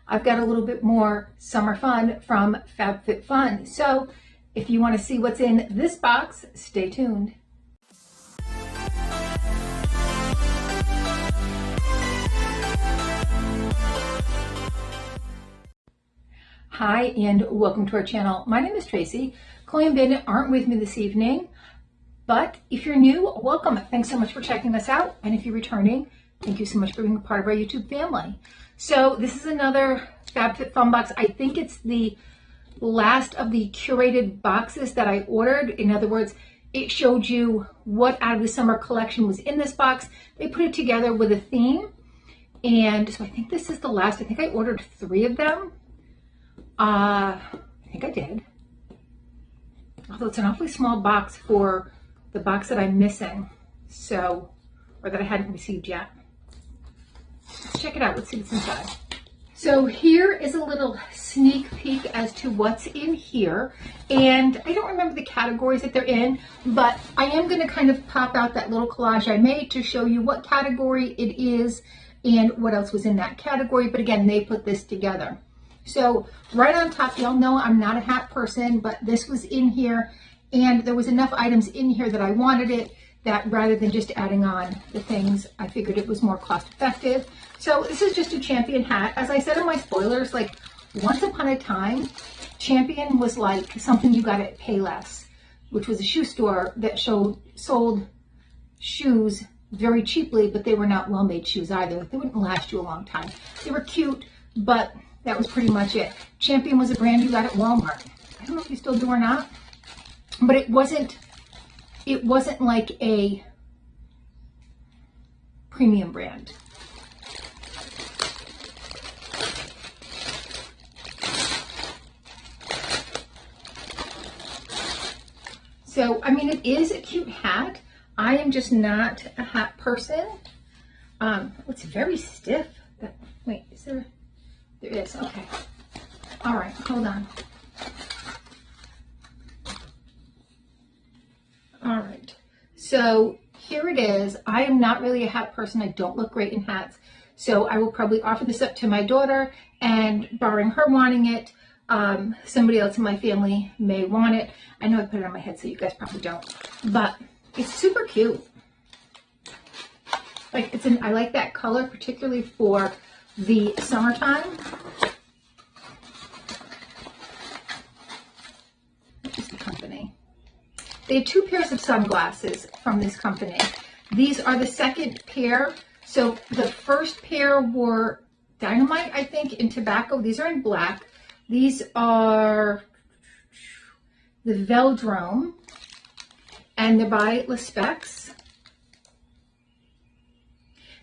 I've got a little bit more summer fun from Fabfitfun. So if you want to see what's in this box, stay tuned. Hi, and welcome to our channel. My name is Tracy. Chloe and Ben aren't with me this evening, but if you're new, welcome. Thanks so much for checking us out. And if you're returning, thank you so much for being a part of our YouTube family. So this is another Fabfitfun box. I think it's the last of the curated boxes that I ordered. In other words, it showed you what out of the summer collection was in this box. They put it together with a theme. And so I think this is the last. I think I ordered 3 of them. I think I did. Although it's an awfully small box for the box that I'm missing. So, or that I hadn't received yet. Let's check it out. Let's see what's inside. So here is a little sneak peek as to what's in here. And I don't remember the categories that they're in, but I am going to kind of pop out that little collage I made to show you what category it is and what else was in that category. But again, they put this together. So right on top, y'all know I'm not a hat person, but this was in here and there was enough items in here that I wanted it, that rather than just adding on the things, I figured it was more cost effective. So this is just a Champion hat. As I said in my spoilers, like once upon a time, Champion was like something you got at Payless, which was a shoe store that sold shoes very cheaply, but they were not well-made shoes either. They wouldn't last you a long time. They were cute, but that was pretty much it. Champion was a brand you got at Walmart. I don't know if you still do or not, but it wasn't like a premium brand. So, I mean, it is a cute hat. I am just not a hat person. It's very stiff. Wait, is there? There is, okay. All right, hold on. All right, so here it is. I am not really a hat person. I don't look great in hats. So I will probably offer this up to my daughter, and barring her wanting it, somebody else in my family may want it. I know I put it on my head, so you guys probably don't, but it's super cute. Like I like that color, particularly for the summertime. What is the company? They have 2 pairs of sunglasses from this company. These are the second pair. So the first pair were Dynamite, I think, in tobacco. These are in black. These are the Veldrome, and they're by Le Specs.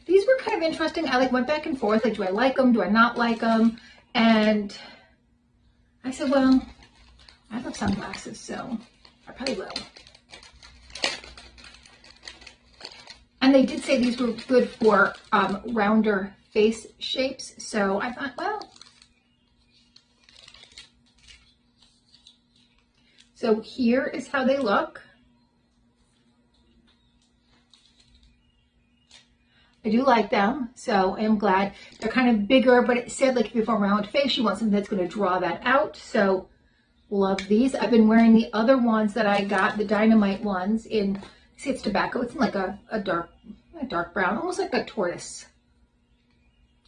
These were kind of interesting. I went back and forth, like, do I like them? Do I not like them? And I said, well, I love sunglasses, so I probably will. And they did say these were good for rounder face shapes. So I thought, well. So here is how they look. I do like them, so I am glad. They're kind of bigger, but it said like if you have a round face, you want something that's going to draw that out. So love these. I've been wearing the other ones that I got, the Dynamite ones in, see, it's tobacco. It's in like a dark brown, almost like a tortoise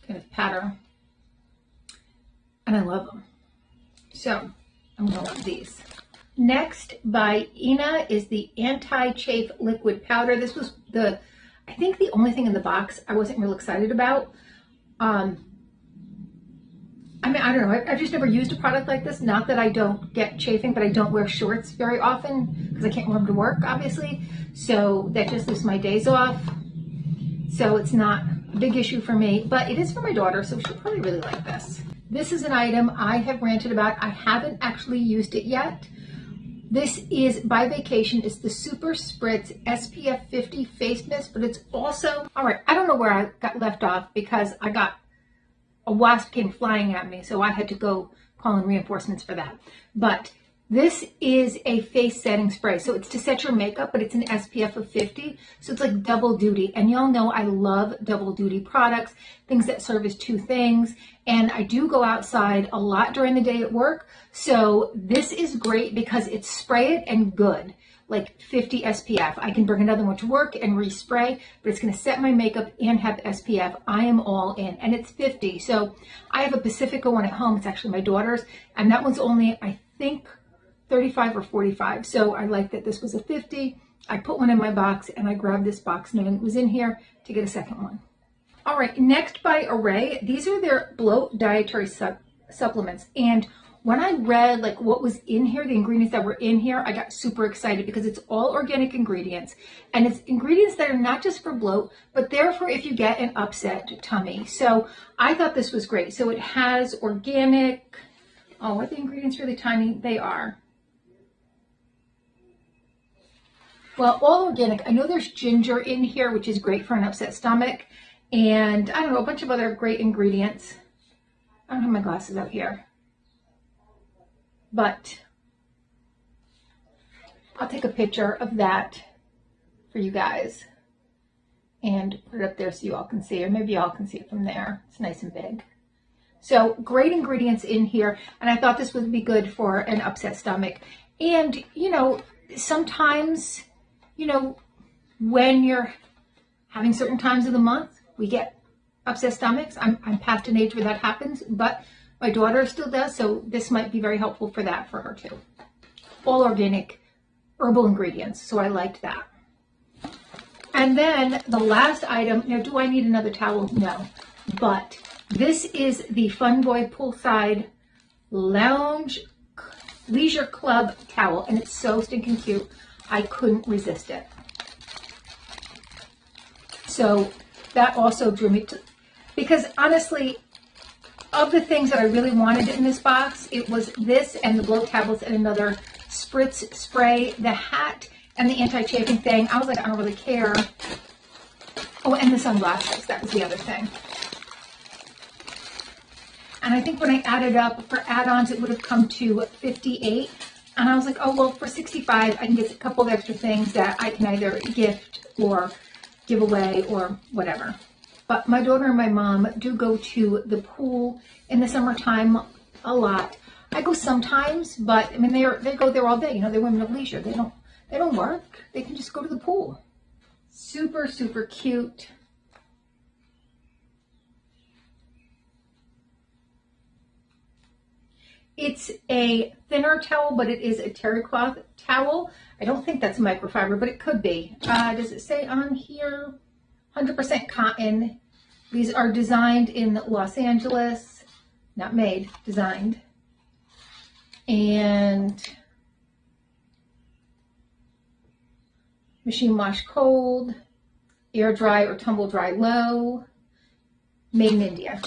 kind of pattern. And I love them. So I'm going to love these. Next by Ina is the AntiChafe liquid powder. This was I think the only thing in the box I wasn't real excited about. I mean, I don't know. I've just never used a product like this. Not that I don't get chafing, but I don't wear shorts very often because I can't wear them to work, obviously. So that just leaves my days off. So it's not a big issue for me, but it is for my daughter, so she'll probably really like this. This is an item I have ranted about. I haven't actually used it yet. This is by Vacation. It's the Super Spritz SPF 50 face mist, but it's also, all right, I don't know where I got left off because a wasp came flying at me, so I had to go call in reinforcements for that. But This is a face setting spray. So it's to set your makeup, but it's an SPF of 50. So it's like double duty. And y'all know I love double duty products, things that serve as two things. And I do go outside a lot during the day at work. So this is great because it's spray it and good. Like 50 SPF. I can bring another one to work and respray, but it's going to set my makeup and have SPF. I am all in, and it's 50. So I have a Pacifica one at home. It's actually my daughter's, and that one's only, I think, 35 or 45. So I like that this was a 50. I put one in my box, and I grabbed this box knowing it was in here to get a second one. All right, next by Array. These are their Bloat Dietary Supplements, and when I read like what was in here, the ingredients that were in here, I got super excited because it's all organic ingredients, and it's ingredients that are not just for bloat, but they're for if you get an upset tummy. So I thought this was great. So it has organic, oh, are the ingredients really tiny? They are. Well, all organic. I know there's ginger in here, which is great for an upset stomach, and I don't know, a bunch of other great ingredients. I don't have my glasses out here, but I'll take a picture of that for you guys and put it up there so you all can see, or maybe y'all can see it from there. It's nice and big. So great ingredients in here, and I thought this would be good for an upset stomach. And, you know, sometimes, you know, when you're having certain times of the month, we get upset stomachs. I'm past an age where that happens, but my daughter still does, so this might be very helpful for that for her too. All organic herbal ingredients, so I liked that. And then the last item, now do I need another towel? No, but this is the Fun Boy Poolside Lounge Leisure Club towel, and it's so stinking cute. I couldn't resist it. So that also drew me to, because honestly, of the things that I really wanted in this box, it was this and the bloat tablets and another spritz spray, the hat, and the anti-chafing thing. I was like, I don't really care. Oh, and the sunglasses. That was the other thing. And I think when I added up for add-ons, it would have come to 58. And I was like, oh, well, for 65, I can get a couple of extra things that I can either gift or give away or whatever. But my daughter and my mom do go to the pool in the summertime a lot. I go sometimes, but I mean they go there all day. You know, they're women of leisure. They don't work. They can just go to the pool. Super, super cute. It's a thinner towel, but it is a terry cloth towel. I don't think that's microfiber, but it could be. Does it say on here? 100% cotton. These are designed in Los Angeles, not made, designed. And machine wash cold, air dry or tumble dry low, made in India.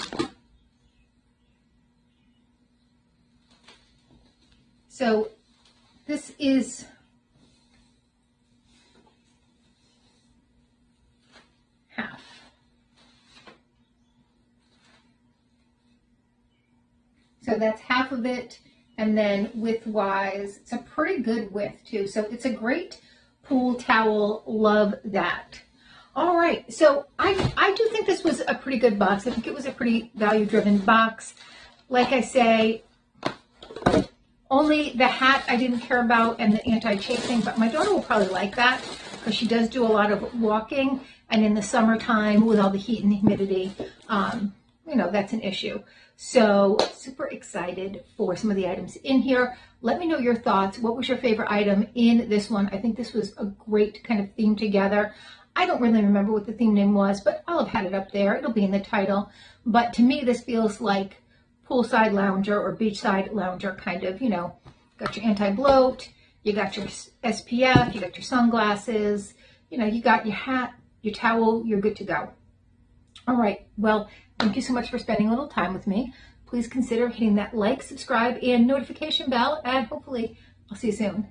So this is half. So that's half of it, and then width-wise, it's a pretty good width too. So it's a great pool towel. Love that. All right, so I do think this was a pretty good box. I think it was a pretty value-driven box. Like I say, only the hat I didn't care about and the anti-chafing, but my daughter will probably like that because she does do a lot of walking, and in the summertime with all the heat and humidity, you know, that's an issue. So super excited for some of the items in here. Let me know your thoughts. What was your favorite item in this one? I think this was a great kind of theme together. I don't really remember what the theme name was, but I'll have had it up there. It'll be in the title. But to me, this feels like poolside lounger or beachside lounger kind of, you know, got your anti-bloat, you got your SPF, you got your sunglasses, you know, you got your hat, your towel, you're good to go. All right, well, thank you so much for spending a little time with me. Please consider hitting that like, subscribe, and notification bell, and hopefully I'll see you soon.